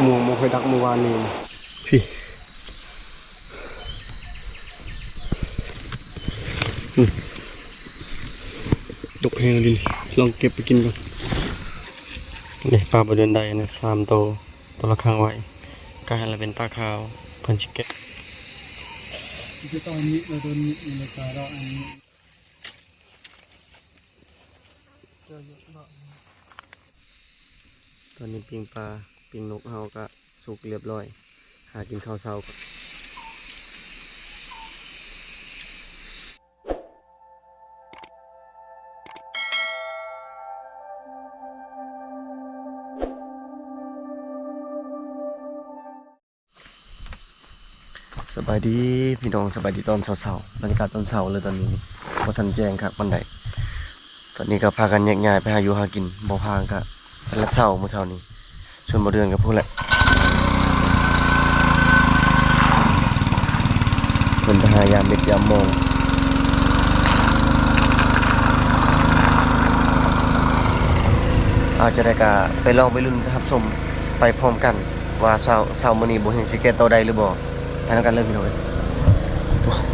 ม่วงมาเคยดักเมื่อวานนี้พี่ดกแห้งดิลองเก็บไปกินก่อนนี่ปลาบนเดินได้นะ3 ตัวละครั้งไว้ก็ให้เราเป็นปลาขาวเพิ่นชิเก็บจะตอนนี้เราโดนในปลาเราอันนี้ตอนนี้ปิ้งปลาปิ้งนกเฮาก็สุกเรียบร้อยหากินข้าวเช้าสบายดีพี่น้องสบายดีตอนเช้าบรรยากาศตอนเช้าเลยตอนนี้พอทันแจ้งครับวันใดตอนนี้ก็พากันแยกย้ายไปหาอยู่หากินบ่พางก็เป็นละเช้าเมื่อเช้านี้ชวนบ่เดือนกับพวกแหละเพิ่นไปหายามเม็ดยามโมงอาจจะได้ก็ไปลองไปลุ้นรับชมไปพร้อมกันว่าเช้ามื้อนี้บ่เห็นสิเก็ตโตได้หรือบ่ไปแล้วกันเริ่มพี่น้อง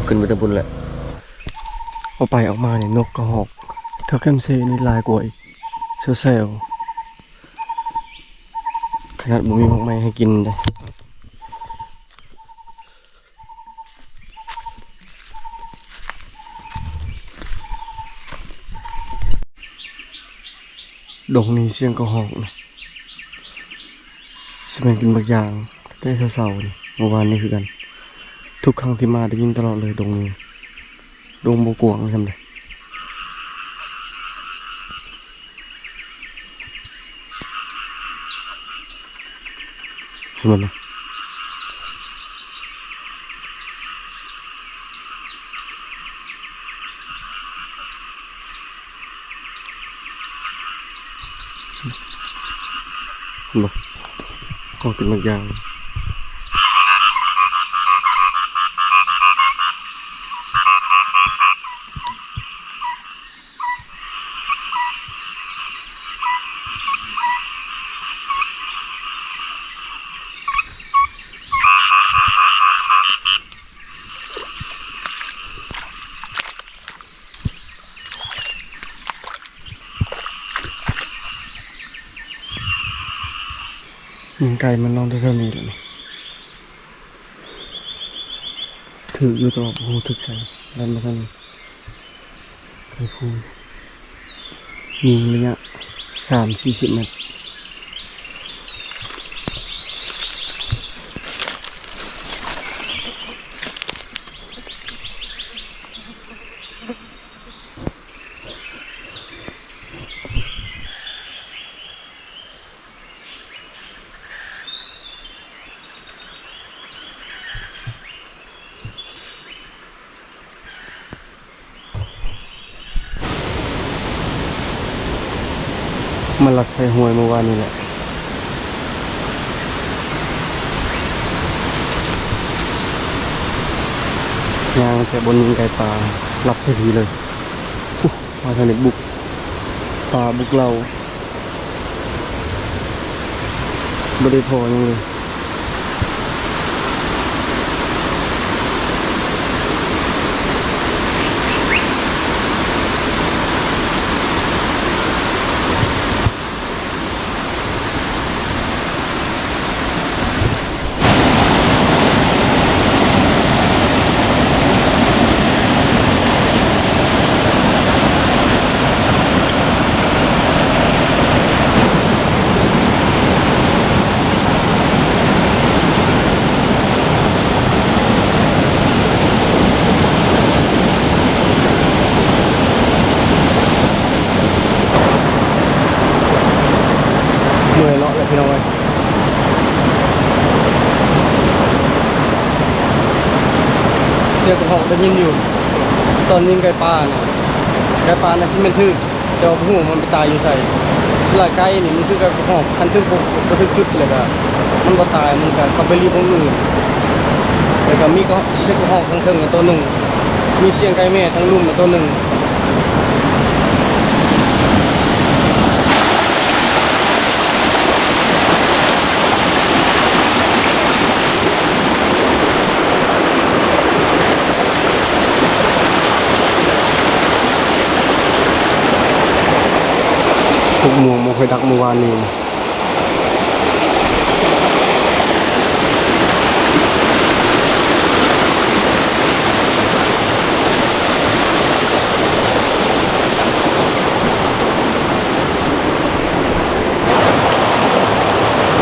ขึ้นไปตะบุญแหละเอาไปออกมาเนี่ยนกกระหอกเท่าแคมเซนี่ลายกว่าอีกเซลขนาดบ่มีพวกไม้ให้กินเลยดงนี้เสียงกระหอกนะสิเป็นกินบางอย่างได้เศร้าๆนี่เมื่อวานนี้คือกันทุกครั้งที่มาได้ยินตลอดเลยดงนี้ดงโบกวงทำไมเห็นไหมก็กินบางอย่างมันไก่มันนอนเท่านี้เลยถืออยู่ตัวผู้ถึกใส่ดันมาทางนี้ไก่ผู้ยิงระยะ30-40 เมตรมันหลักใส่หวยเมื่อวานนี้แหละยางแต่บนยิงไก่ปลาหลับใส่ทีเลยมาทางนี้บุกปลาบุกเราไม่ได้พอยังเลยพี่น้องเสียงกระหอกได้ยินอยู่ตอนยิงไก่ปลาเนี่ยไก่ปลาเนี่ยที่มันทึกแต่ว่าหัวมันไปตายอยู่ใส่ลายไก่นี่มันคือกระหอกคันทึกก็ทึกจุดเลยก็มันก็ตายมันก็ไปรีบของอื่นแต่ก็มีก็เสียงกระหอกทั้งเทิงตัวหนึ่งมีเสียงไก่แม่ทั้งลุ่มตัวหนึ่ง เ ม่วงเคยดักเมื่อวานนี้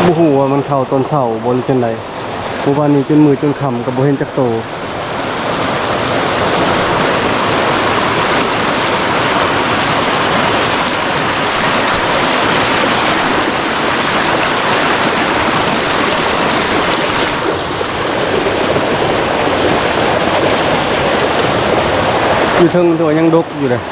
บ่ฮู้ว่ามันเข้าตอนเช้าบ่หรือจังได๋เมื่อวานนี้จนมือจนค่ำก็บ่เห็นจักโตอยู่เทิงตัวยังดกอยู่เลย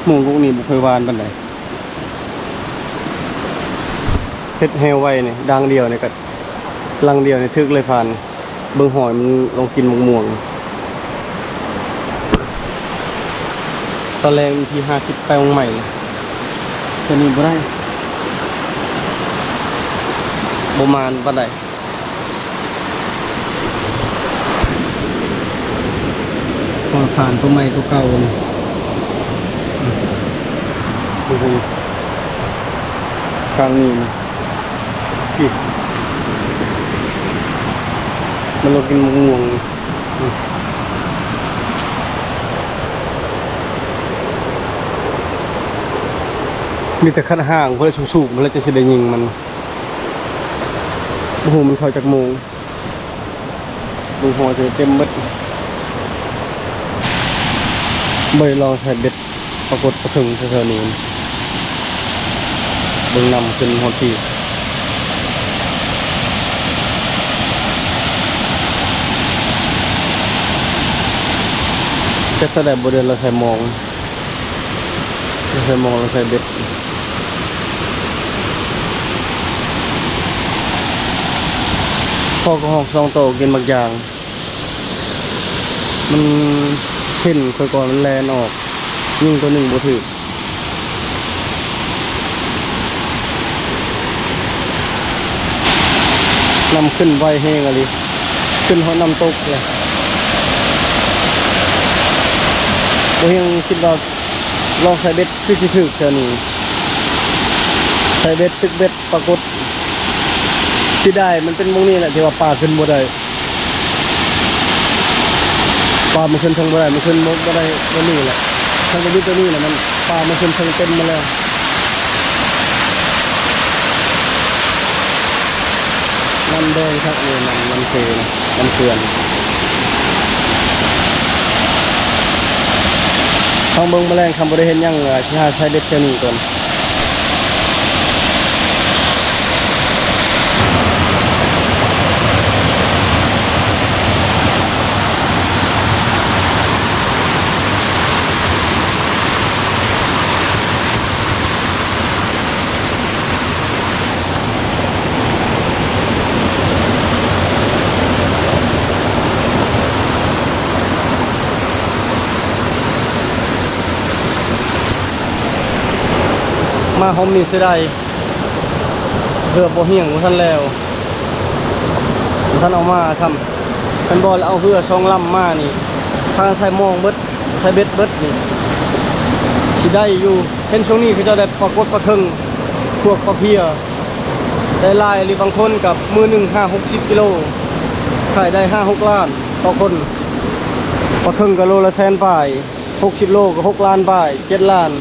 หมูพวกนี้บุเคยวานบันไดเฮ็ดแฮวไว้เนี่ยดังเดียวเนี่ยก็ลังเดียวเนี่ยทึกเลยผ่านเบิ่งหอยมันลองกินม่วงตอนแรกมีที่50ไปวงใหม่ตัวนี้บ่ได้บ่มานบันไดพอผ่านตัวใหม่ตัวเก่าเนี่ยกลางนี้นะพี่มันเรากินม่วงมีแต่ขั้นห่างเพราะสูงๆมันแล้วจะได้ยิงมันโอ้โหมันเข้าจากโมงดูหัวจะเต็มมัดใบลองใส่เบ็ดปรากฏประถึงเธอนี้เบิ่งนำขึ้นหัวทีจะแสดงบริเวณเราใส่มองเราใส่เบ็ดพ่อก็หอกซองโตกินบางอย่างมันเห็นค่อยก่อนมันแลนออกยิ่งตัวหนึ่งบ่ถือนำขึ้นไวแห้งอะไรขึ้นเขานำตกเลยบ่ยังคิดว่าลองใส่เบ็ดคือสิถึกเท่านี้ใส่เบ็ดตึกเบ็ดปรากฏสิได้มันเป็นมุงนี้แหละที่ว่าปลาขึ้นบ่ได้ปลามันขึ้นทางบ่ได้มันขึ้นบ่ได้ตัวนี้แหละทางตัวนี้แหละมันปลามันขึ้นทางเต็มมาแล้วน้ำแดงครับนี่มันเทนะมันเกลือนทางเบิ้งแมลงคำบริเห็นยังที่หาใช้เบ็ดเท่านี้ก่อนมาหอมนี่เสียดายเรือบ่เหี่ยงท่านแล้วท่านเอามาทำเป็นบอลเอาเรือช่องลำมานี่ทางใส่มองเบิดใส่เบ็ดเบิดนี่ที่ได้อยู่เห็นช่วงนี้เขาจะได้ปรากฏปลาเทิงพวกปลาเพียได้ลายหรือบางคนกับมือ1-60 กิโลขายได้5-6 ล้านต่อคนปลาเทิงกับโลละ100,000 ป่าย60 โลก็6 ล้านป่าย7 ล้าน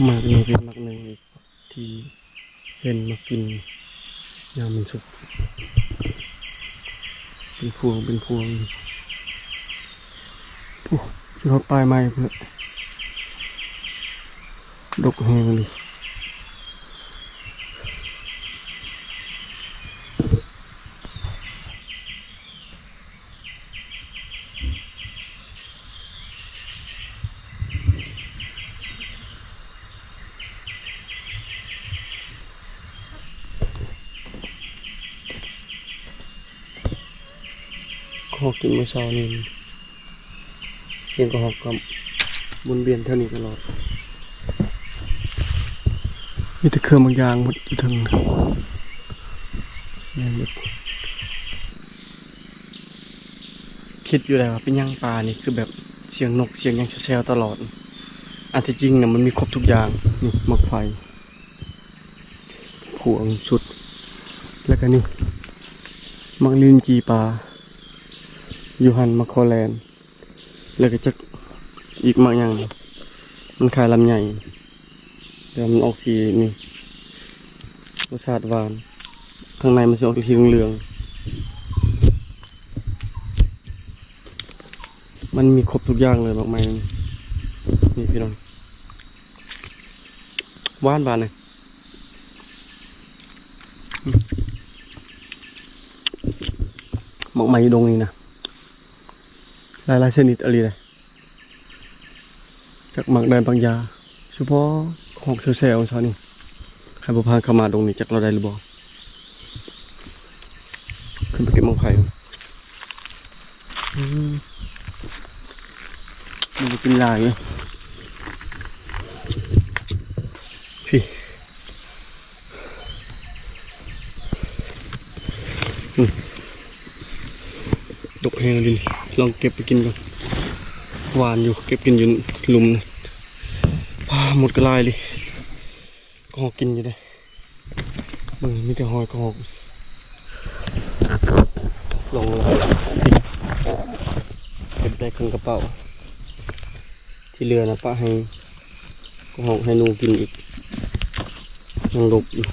หมากนี้เป็นหมากหนึ่งอีกที่เป็นมากินยามมันสุกเป็นพวงโอ้ที่เขาปลายไม้เพื่อดกแห้งเลยขอกินเมื่อเช้านี้เสียงกระหอบกับบุญเวียนเท่านี้ตลอดมีแต่เครื่องบางอย่างหมดอยู่ทั้งนี่หมดคิดอยู่แล้วว่าเป็นย่างปลานี่คือแบบเสียงนกเสียงยังแซวๆตลอดอันที่จริงเนี่ยมันมีครบทุกอย่างนี่หมกไฟพวงสุดแล้วก็นี่มักลินจีปลายูฮันมาโคแลนแล้วก็จะอีกมากอย่างมันขายลำใหญ่เดี๋ยวมันออกสีนี่รสชาติหวานข้างในมันจะออกสีเหลืองมันมีครบทุกอย่างเลยมากมายนี่พี่น้องหวานเลยมากมายดงนี่นะหลายชนิดอะไรเลยจากหมักแดนบางยาเฉพาะของเซลล์ชานี่ใครบุพานเข้ามาตรงนี้จากเราได้หรือเปล่าขึ้นไปเก็บมังไผ่มันกินลายพี่ดกแห้งดินลองเก็บไปกินก่อนหวานอยู่เก็บกินอยู่หลุมนะหมดกระลายเลยก็หอกกินอยู่เลยมึงมีแต่หอยก็หอกลงเก็บได้ครึ่งกระเป๋าที่เรือนะป้าให้ก็หอกให้นูกินอีกยังดกอยู่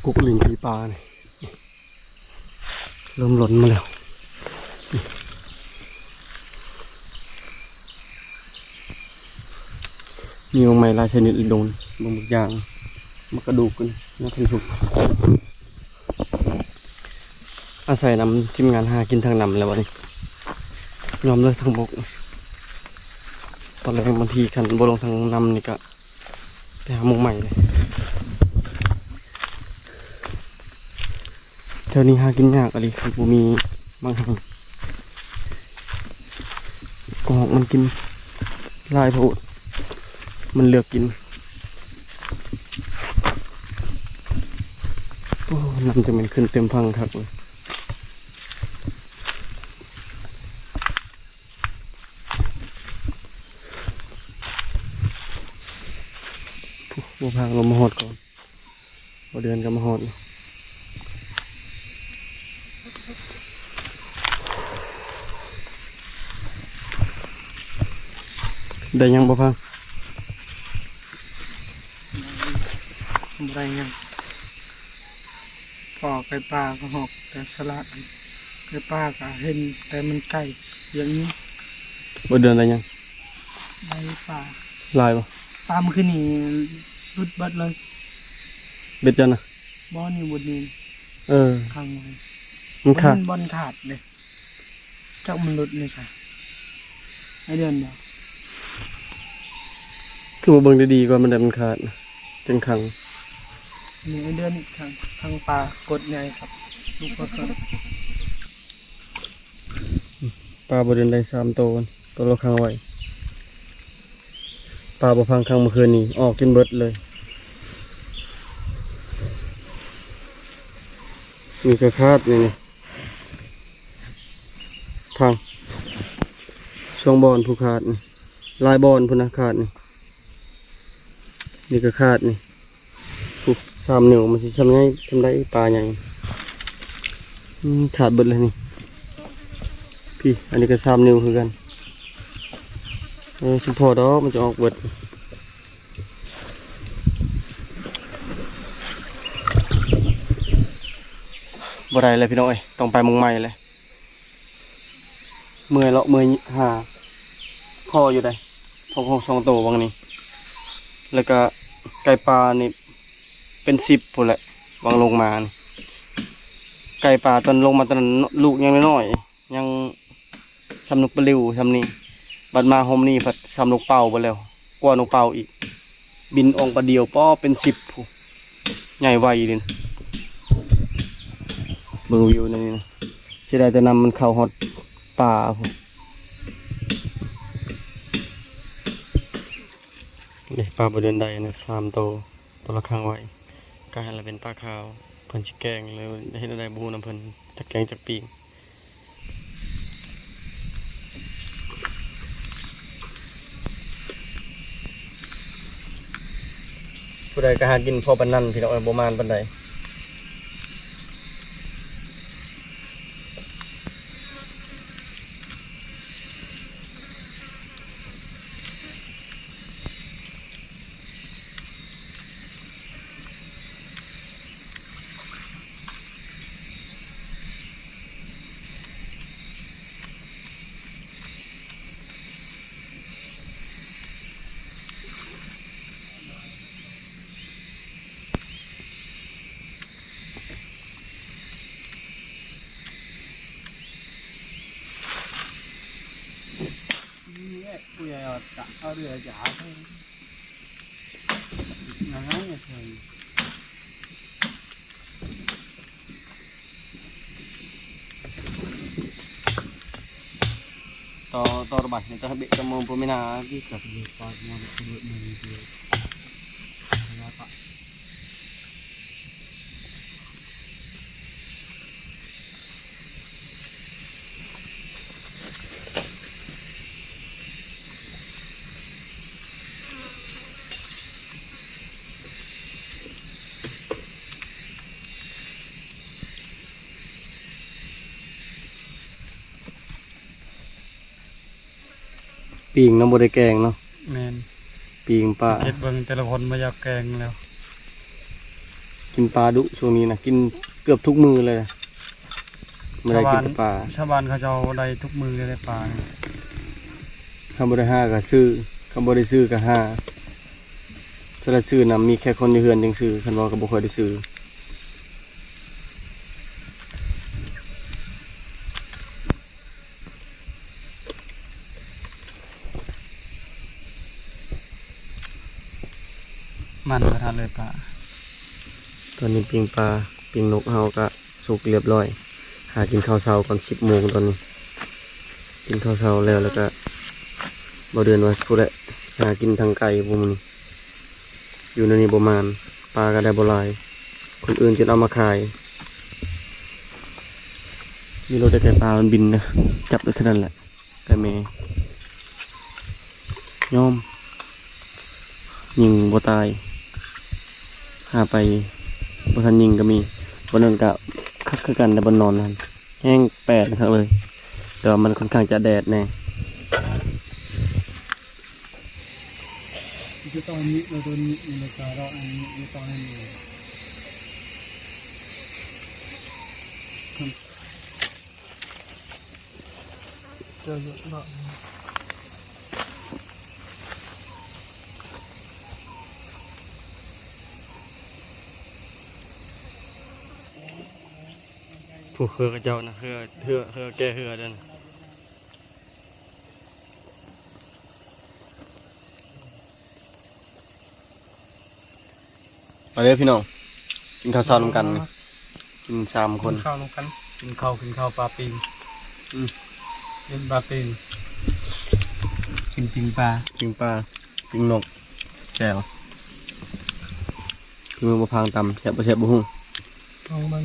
กุกลิงปีปลาเนี่ยเริ่มหล่นมาแล้วมีบางไม้ลายชนิดโดนบางอย่างมันกระดูกกันน่าทึ่งสุกอาศัยนำทีมงานหากินทางนำแล้ววันนี้ยอมเลยทางบกตอนแรกบางทีขันบนลงทางนำนี่ก็ไปหามุกใหม่เลยแถวนี้หากินยากอะไรครับผมมีบางทางกอกมันกินลายโผล่มันเลือกกินโอ้น้ำจะมันขึ้นเต็มพังครับเลยบัวพังลงมาหอดก่อนบัวเดือนก็มาหอดได้ยังบัวพังอะไรเงี้ยปอกไก่ปลาก็หอกแต่สลัดไก่ปลาก็เห็นแต่มันไก่อย่างนี้ บัวเดือนได้ยังไก่ปลาลายปะปลามันขึ้นนี่รุดบัดเลยเบ็ดจันนะบ่อนี่บุดนี่ข้างเลยมันขาดบอลขาดเลยเจ้ามันรุดเลยใช่ไอเดือนเดียวคือมาเบิ่งดีๆก่อนมันได้มันขาดจังขังนี่ไอเดือนข้างปลากดใหญ่ครับลูกก็ปลาบัวเดือนได้3 ตัวตัวละครั้งไว้ปลาบัวพังครั้งเมื่อคืนนี้ออกกินเบิดเลยมีกระคาดนี่พังช่วงบอลผู้ขาดนี่ลายบอลผู้นักขาดนี่กระคาดนี่3 นิ้วมันจะทำได้ปลาใหญ่ขาดเบิดเลยนี่พี่อันนี้ก็3 นิ้วคือกัน ชิมพอดอกมันจะออกเบิดบ่ได้เลยพี่น้องเอ้ยต้องไปมุงใหม่เลยเมื่อยเลาะเมื่อยหาคออยู่ได้พอของ2 โตววังนี้แล้วก็ไก่ปลานี่เป็น10พุ่นแหละวางลงมานี่ไก่ปลาตอนลงมาตอนนั้นลูกยังน้อยๆยังสำนุกปลิวทำนี่บัดมาโฮมนี่ผัดสำนุกเป่าไปแล้วกว่านกเป่าอีกบินออกปลาเดียวป้อเป็น10ผู้ใหญ่ไวเลยนะเบิ่งวิวนั่นนี่นะเสียดายแต่นำมันเข้าฮอดป่าผู้นี่ปลาบเดินได้นะ3 โตวตัวละข้างไว้กลายละเป็นปลาขาวเพิ่นสิแกงเลยเฮ็ดได้บ่ฮู้นำเพิ่นจักแกงจักปีงผู้ใดก็หากินพอปานนั้นพี่น้องบ่มานปานใดผู้ใหญ่เอาเรือจ๋าไปงั้นเนี่ยเพิ่นต่อระบาดเนี่ยจะให้เบะจมูกผมไม่นาที่เกิดเหตุการณ์มาเป็นเรื่องนึงเดียวแล้วก็ปีงน้ำบดแกงเนาะแมนปีงปลาเก็บเบิ่งแต่ละคนมาอยากแกงแล้วกินปลาดุช่วงนี้นะกินเกือบทุกมือเลยนะไม่ได้กินแต่ปลาชาวบ้านเขาจะเอาได้ทุกมือเลยได้ปลาคำบริห้าก็ซื้อคำบริซื้อก็ห้าถ้าเราซื้อนะมีแค่คนในเฮือนยังซื้อคันว่าก็บ่ค่อยได้ซื้อมันกระทะเลยปลาตอนนี้ปิ้งปลาปิ้งนกเฮาก็สุกเรียบร้อยหากินข้าวเช้าก่อน10 โมงตอนนี้กินข้าวเช้าแล้วก็บ่เดือนว่าพูดแหละหากินทางไก่พวกมันอยู่ในนี้ประมาณปลาก็ได้บ่หลายคนอื่นจะเอามาขายมีรถได้ไก่ปลามันบินนะจับได้เท่านั้นแหละไก่เมย์ยอมยิงบ่ตายหาไปบ่ทันยิงก็มีบนนั้นก็คักคือกันแต่บนนอนนั่นแห้ง8นะครับเลยแต่ว่ามันค่อนข้างจะแดดแน่ที่ตอนนี้เราโดนในการเราอันนี้ตอนนี้เจอเยอะมากผู้เฮือกระเจ้านะเฮือแก่เฮือเดินมาเลยพี่น้องกินข้าวเช้าร่วมกันกิน3 คนข้าวร่วมกันกินข้าวปลาปิงกินปลาปิงกินปิงปลาปิงนกแจ่วคือมือพางตำแซ่บบ่แซ่บบ่ฮู้เอามัน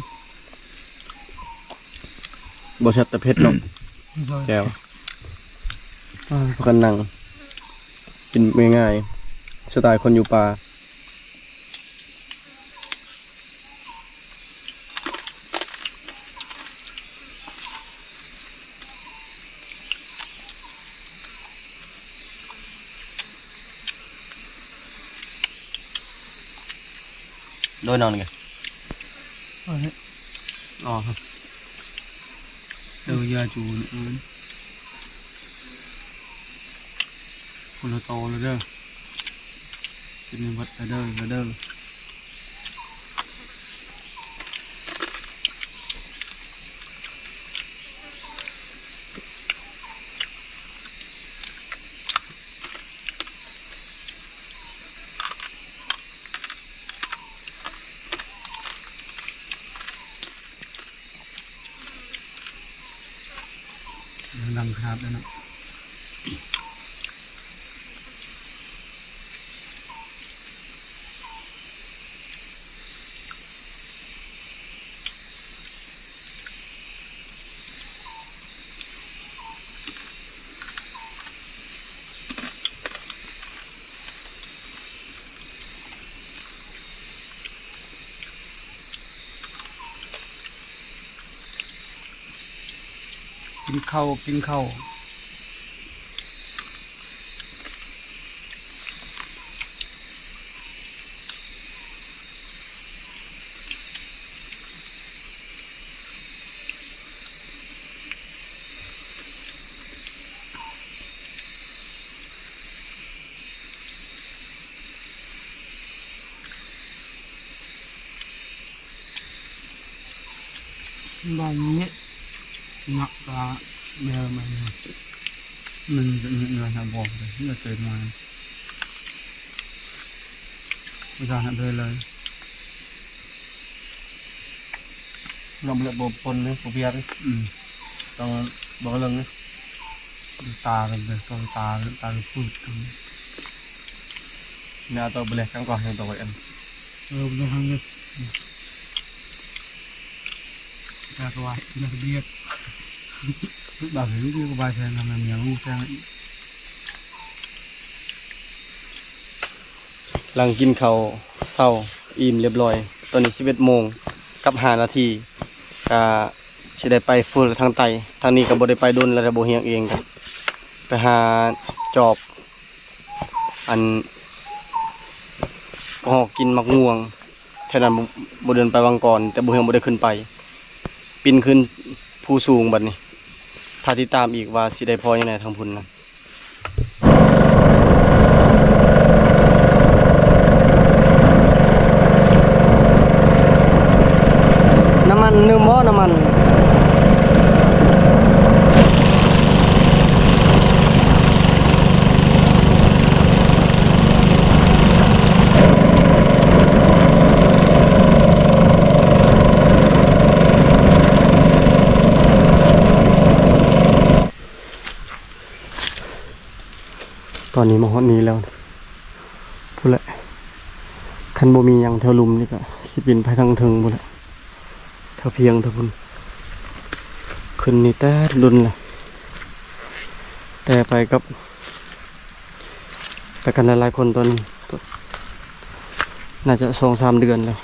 บ่แซ่บแต่เผ็ดเนาะแจ่วพากันนั่งกินง่ายๆสไตล์คนอยู่ป่า โดยนอนไง เอาให้ อ๋อเดี๋ยวยาจูนคนละโตแล้วเด้อกินในวัดแล้วเด้อดังครับแล้วนะกินข้าวบางนี้หนักตาแมวมันจะมีเงินทำบอกเลยที่จะเกิดมาไม่ทราบเลยเราเลือกบบปนเลยบบเบียร์ต้องบอกเรื่องนี้ตาเลยต้องตาพูดตรงนี้เนี่ยตัวเบลกันก่อนให้ตัวไว้อันbener hangat ya tua bener biat bagi itu kebaca namanya muka หลังกินข้าวเช้าอิ่มเรียบร้อยตอนนี้11 โมงกับ5 นาทีก็สิได้ไปฟูลทางใต้ทางนี้ก็บ่ได้ไปโดนแล้วบ่เฮียงเองกันไปหาจอบอันหอกกินมักม่วงแถวนั้นบ่เดินไปวังก่อนแต่บ่เฮียงบ่ได้ขึ้นไปปีนขึ้นภูสูงบัดนี้ถ้าติดตามอีกว่าสิได้พอยังไงทางพุ่นนะน้ำมันนึ่มบ่น้ำมันตอนนี้มาฮอดนี้แล้วพูดแหละคันบ่มีหยังแถวลุมนี่ก็สิบินไปทางถึงพุ่นแหละแถวเพียงแถวพุ่นขึ้นนี่แต่ดุนแหละแต่ไปกับไปกันหลายๆคนตอนนี้น่าจะ 2-3 เดือนแล้ว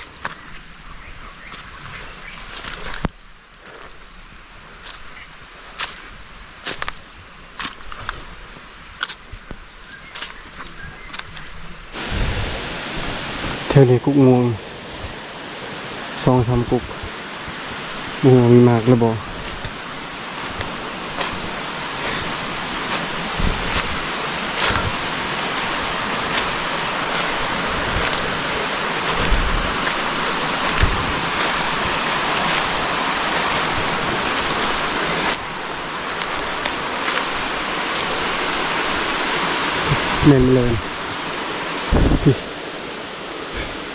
เท่านี้กุกงวง 2-3 กุกงูมีมากแล้วบ่แม่นเลย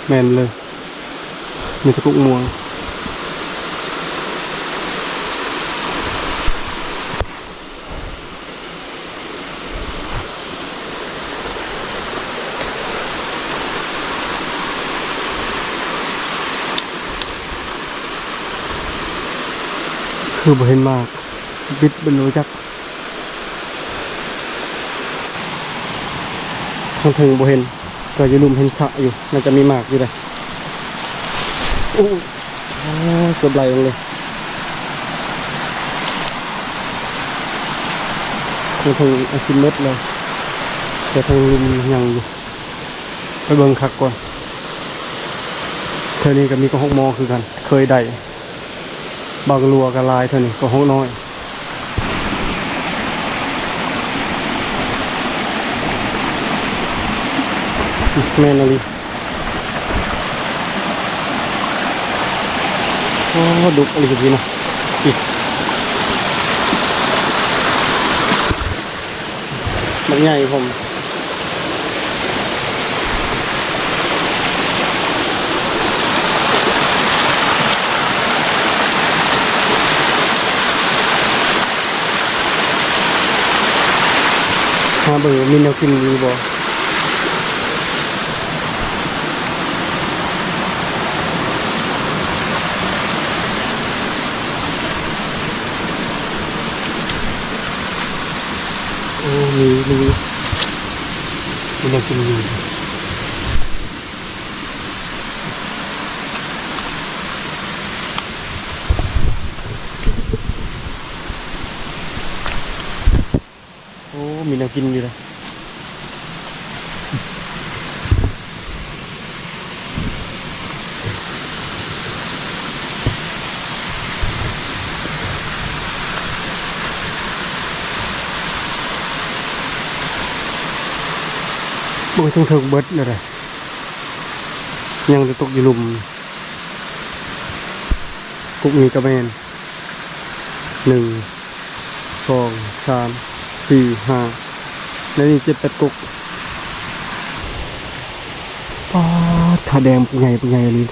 แม่นเลยมีตะกุกม่วงคือบ่เห็นมากบิดบรรลุจักทางถึงบ่เห็นก็อยู่ลุมเห็นสะอยู่น่าจะมีมากอยู่เลยโอ้เกือบไหลลงเลยทางถึง10 เมตรเลยแต่ทางลุมยังอยู่ไปเบิ่งคักก่อน เท่านี้ก็มีก็ห้องมอคือกัน เคยได้บางรัวกับลายเท่านี้ก็ห้องน้อยแม่นอะไรโอ้ดุอะไรกันดีนะอีกมันใหญ่ผมเบอร์มีแนวกินดีบ่โอ้มีแนวกินดีโอ้มีแนวกินอยู่เลยโอ้ยทั้งเทิงเบิดเลยยังจะตกอยู่หลุมกุกมีกระแมน1 2 3 4 5แล้วนี่7 8กุกป้าถ้าแดงเป็นไงเลย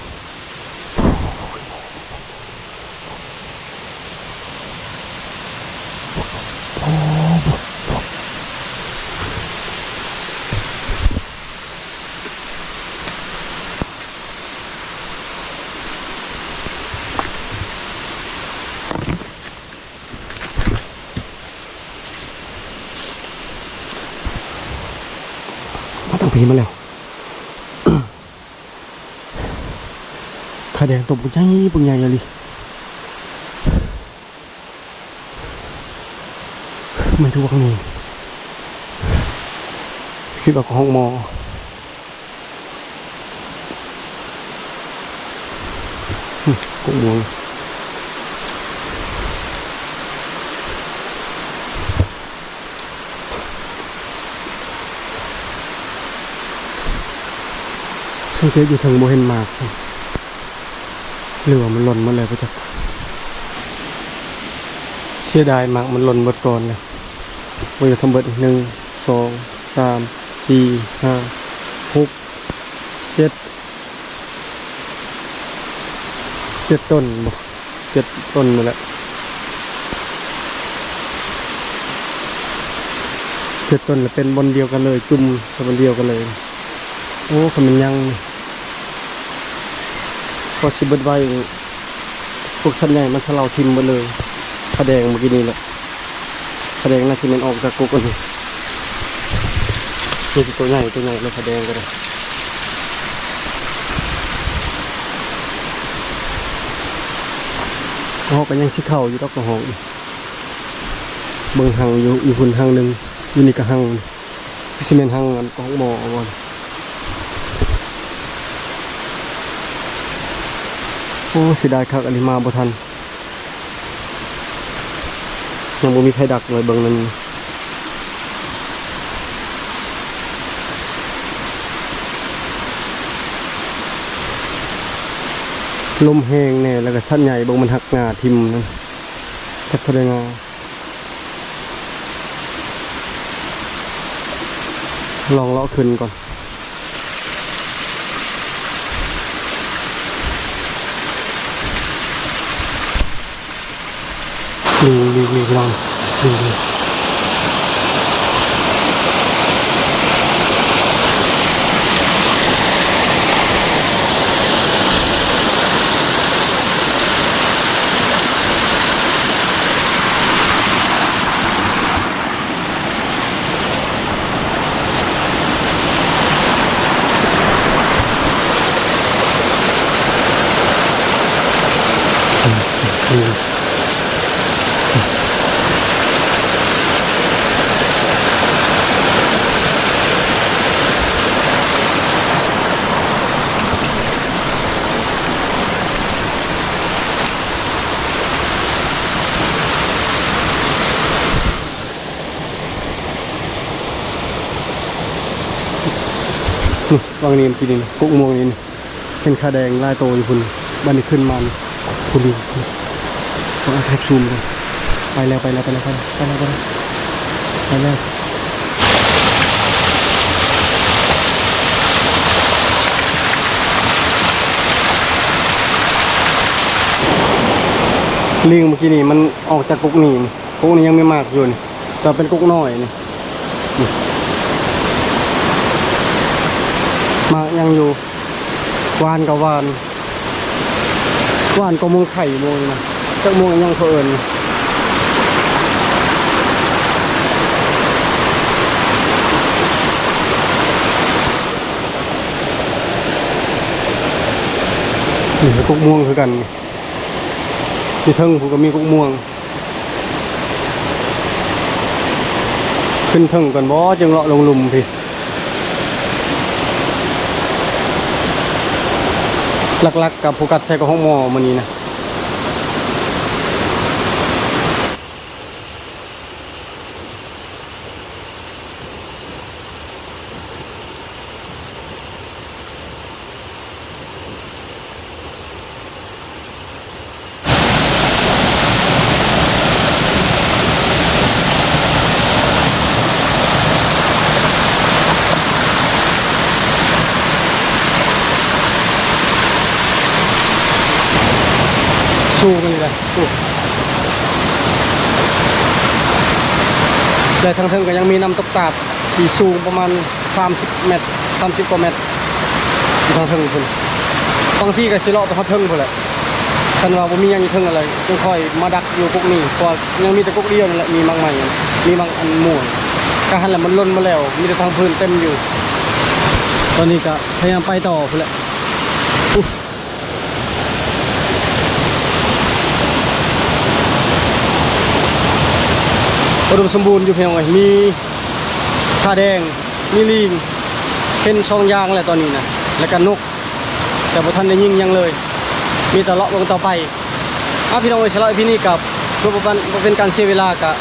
ต้องพีมาแล้วขาแดงตบปุญญาเลยไม่ทุกข้างนี้คิดว่าห้องมอกุ้งมวงสังเกตอยู่ทางโมเห็นมากหรือว่ามันหล่นมาเลยไปจากเสียดายมากมันหล่นหมดก่อนเลยว่าจะทำเบิด1 2 3 4 5 6 7 ต้นบ่7 ต้นนั่นแหละ7 ต้นแล้วเป็นบนเดียวกันเลยจุ่มกับบนเดียวกันเลยโอ้คำมันยังพอชิบเบิดไว้พวกชั้นใหญ่มันสลาวทิมไปเลยผาแดงเมื่อกี้นี่แหละผาแดงน่าจะมันออกจากกุกกันนี่ตัวใหญ่เลยผาแดงก็ได้หอกกันยังชิเข่าอยู่ดอกกระหองเบิ่งหังอยู่หุ่นหังหนึ่งอยู่นี่ก็หังซีเมนต์หังอันของหมอเอาไว้โอ้เสียดายคักอันนี้มาบ่ทันยังบ่มีใครดักเลยเบิ่งนั้นลมแห้งเนี่ยแล้วก็ชั้นใหญ่เบิ่งมันหักงาทิ่มนั่นจักเท่าใดงาลองเลาะขึ้นก่อนมีลองดู นี่วางนี้เมื่อกี้นี่กุ๊กม่วงนี่เป็นขาแดงลายโตอยู่คุณบันนี้ขึ้นมาคุณดูต้องเอาแท็กซูมกันไปแล้วลิงเมื่อกี้นี่มันออกจากกุ๊กนี่กุ๊กนี่ยังไม่มากอยู่นี่แต่เป็นกุ๊กน้อยนี่มายังอยู่วานกับวานก็มงไข่โมงนะจักโมงยังเขาเอิญนี่กุ๊กม่วงคือกันที่เทิงผมก็มีกุ๊กม่วงขึ้นเทิงกันบ่จึงเลาะลงหลุมพี่หลักๆกับโฟกัสใช้กับห้องหมอมันนี้นะสู้กันเลยสู้แต่ทางเทิงก็ยังมีน้ำตกตาดที่สูงประมาณ30 เมตร30 กว่าเมตรทางเทิงพุ่นบางที่ก็สิเลาะไปทางเทิงพุ่นแหละคันว่าบ่มีหยังอยู่เทิงอะไรจึงค่อยมาดักอยู่พวกนี้เพราะยังมีแต่พวกเดียวนั่นแหละมีบางใหม่มีบางอันม่วนก็หันแหละมันล้นมาแล้วมีแต่ทางพื้นเต็มอยู่ตอนนี้ก็พยายามไปต่อพุ่นแหละอุดมสมบูรณ์อยู่เพียงไงมีท่าแดงมีลิงเป็นช่องยางแหละตอนนี้นะแล้วก็นกแต่พอท่านได้ยิงยังเลยมีแต่เลาะลงต่อไปพี่น้องเอ๋ยฉลาดพี่นี่กับเพื่อเป็นการเสียเวลากับ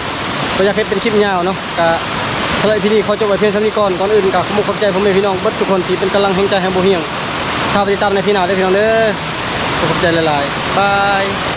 ประหยัดเป็นคลิปยาวเนาะกับฉลาดพี่นี่เขาจบไว้เพียงเท่านี้ก่อนอื่นกับขอบใจผมเลยพี่น้องเบิดทุกคนที่เป็นกำลังแห่งใจแห่งบ่เฮียงถ้าไปติดตามในพี่นาได้พี่น้องเด้อขอบใจหลายๆบาย